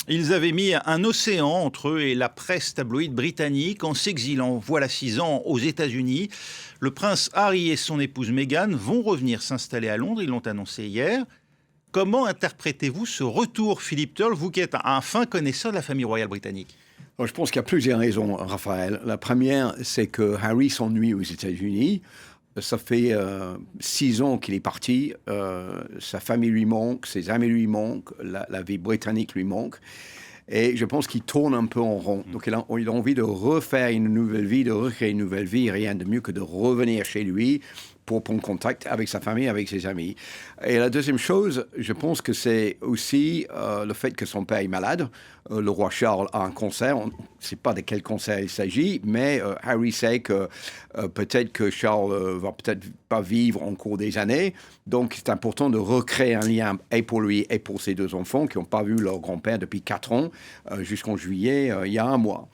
Ils avaient mis un océan entre eux et la presse tabloïde britannique en s'exilant, voilà 6 ans, aux États-Unis. Le prince Harry et son épouse Meghan vont revenir s'installer à Londres, ils l'ont annoncé hier. Comment interprétez-vous ce retour, Philippe Turle, vous qui êtes un fin connaisseur de la famille royale britannique? Alors, je pense qu'il y a plusieurs raisons, Raphaël. La première, c'est que Harry s'ennuie aux États-Unis. Ça fait 6 ans qu'il est parti. Sa famille lui manque, ses amis lui manquent, la vie britannique lui manque. Et je pense qu'il tourne un peu en rond. Donc, il a envie de refaire une nouvelle vie, de recréer une nouvelle vie. Rien de mieux que de revenir chez lui pour prendre contact avec sa famille, avec ses amis. Et la deuxième chose, je pense que c'est aussi le fait que son père est malade. Le roi Charles a un cancer. On ne sait pas de quel cancer il s'agit, mais Harry sait que peut-être que Charles va peut-être pas vivre en cours des années. Donc, c'est important de recréer un lien et pour lui et pour ses 2 enfants qui n'ont pas vu leur grand-père depuis 4 ans, jusqu'en juillet, il y a 1 mois.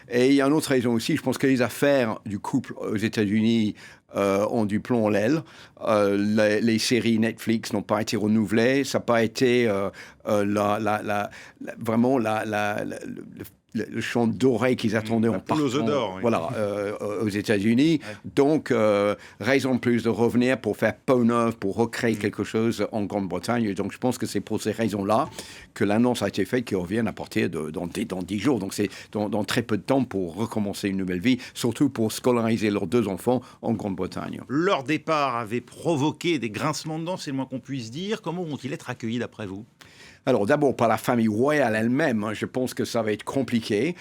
Et il y a une autre raison aussi, je pense que les affaires du couple aux États-Unis ont du plomb en l'aile. Les séries Netflix n'ont pas été renouvelées. Ça n'a pas été vraiment le chant d'oreille qu'ils attendaient en partant d'or, oui. voilà, aux États-Unis. Ouais. Donc, raison de plus de revenir pour faire peau neuve, pour recréer quelque chose en Grande-Bretagne. Et donc, je pense que c'est pour ces raisons-là que l'annonce a été faite qu'ils reviennent à partir dans 10 jours. Donc, c'est dans très peu de temps pour recommencer une nouvelle vie, surtout pour scolariser leurs 2 enfants en Grande-Bretagne. Leur départ avait provoqué des grincements de dents, c'est le moins qu'on puisse dire. Comment vont-ils être accueillis d'après vous? Alors d'abord par la famille royale elle-même, je pense que ça va être compliqué.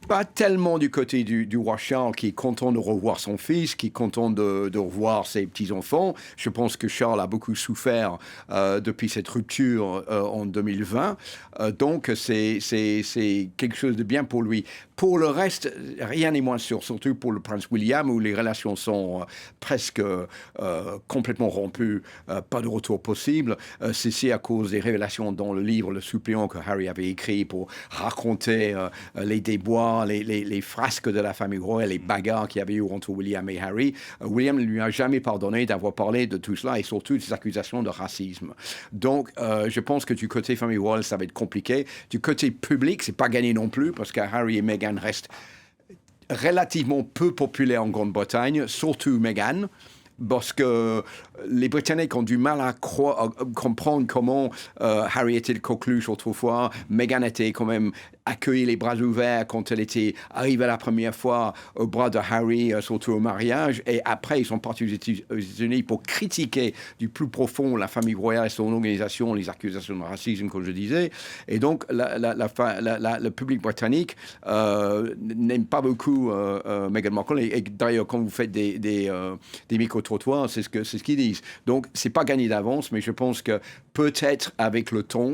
Pas tellement du côté du roi Charles qui est content de revoir son fils, qui est content de revoir ses petits-enfants. Je pense que Charles a beaucoup souffert depuis cette rupture en 2020. Donc c'est quelque chose de bien pour lui. Pour le reste, rien n'est moins sûr, surtout pour le prince William où les relations sont presque complètement rompues, pas de retour possible. C'est à cause des révélations dans le livre Le Suppléant que Harry avait écrit pour raconter les déboires, les frasques de la famille royale, les bagarres qu'il y avait eu entre William et Harry. William ne lui a jamais pardonné d'avoir parlé de tout cela et surtout des accusations de racisme. Donc, je pense que du côté famille royale, ça va être compliqué. Du côté public, c'est pas gagné non plus parce que Harry et Meghan restent relativement peu populaires en Grande-Bretagne, surtout Meghan. Parce que les Britanniques ont du mal à comprendre comment Harry était le coqueluche autrefois. Meghan était quand même accueillie les bras ouverts quand elle était arrivée la première fois au bras de Harry, surtout au mariage. Et après, ils sont partis aux États-Unis pour critiquer du plus profond la famille royale et son organisation, les accusations de racisme, comme je disais. Et donc, le public britannique n'aime pas beaucoup Meghan Markle. Et d'ailleurs, quand vous faites des micro-trottoirs, c'est ce qu'ils disent. Donc, c'est pas gagné d'avance, mais je pense que peut-être avec le temps,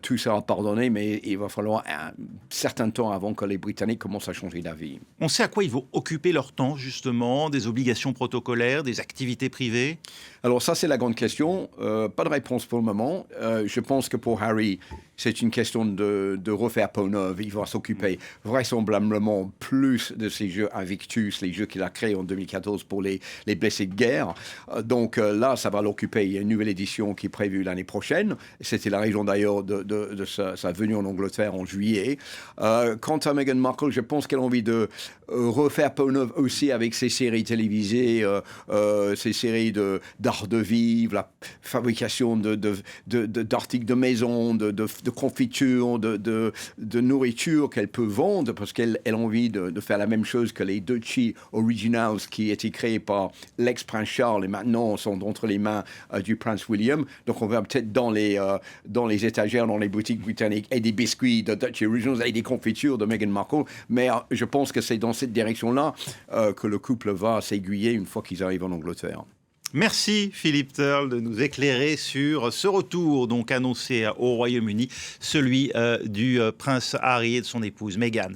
tout sera pardonné, mais il va falloir un certain temps avant que les Britanniques commencent à changer d'avis. On sait à quoi ils vont occuper leur temps, justement, des obligations protocolaires, des activités privées? Alors ça, c'est la grande question. Pas de réponse pour le moment. Je pense que pour Harry, c'est une question de refaire peau neuve. Il va s'occuper vraisemblablement plus de ces jeux Invictus, les jeux qu'il a créés en 2014 pour les blessés de guerre. Donc là, ça va l'occuper. Il y a une nouvelle édition qui est prévue l'année prochaine. C'était la raison d'ailleurs de sa venue en Angleterre en juillet. Quant à Meghan Markle, je pense qu'elle a envie de refaire peau neuve aussi avec ses séries télévisées, ses séries d'art de vivre, la fabrication d'articles de maison, de confitures, de nourriture qu'elle peut vendre parce qu'elle a envie de faire la même chose que les Duchy Originals qui étaient créés par l'ex-prince Charles et maintenant sont entre les mains du prince William. Donc on va peut-être dans les étagères, dans les boutiques britanniques et des biscuits de Duchy Originals et des confitures de Meghan Markle. Mais je pense que c'est dans cette direction-là que le couple va s'aiguiller une fois qu'ils arrivent en Angleterre. Merci Philippe Turle de nous éclairer sur ce retour donc annoncé au Royaume-Uni, celui du prince Harry et de son épouse Meghan.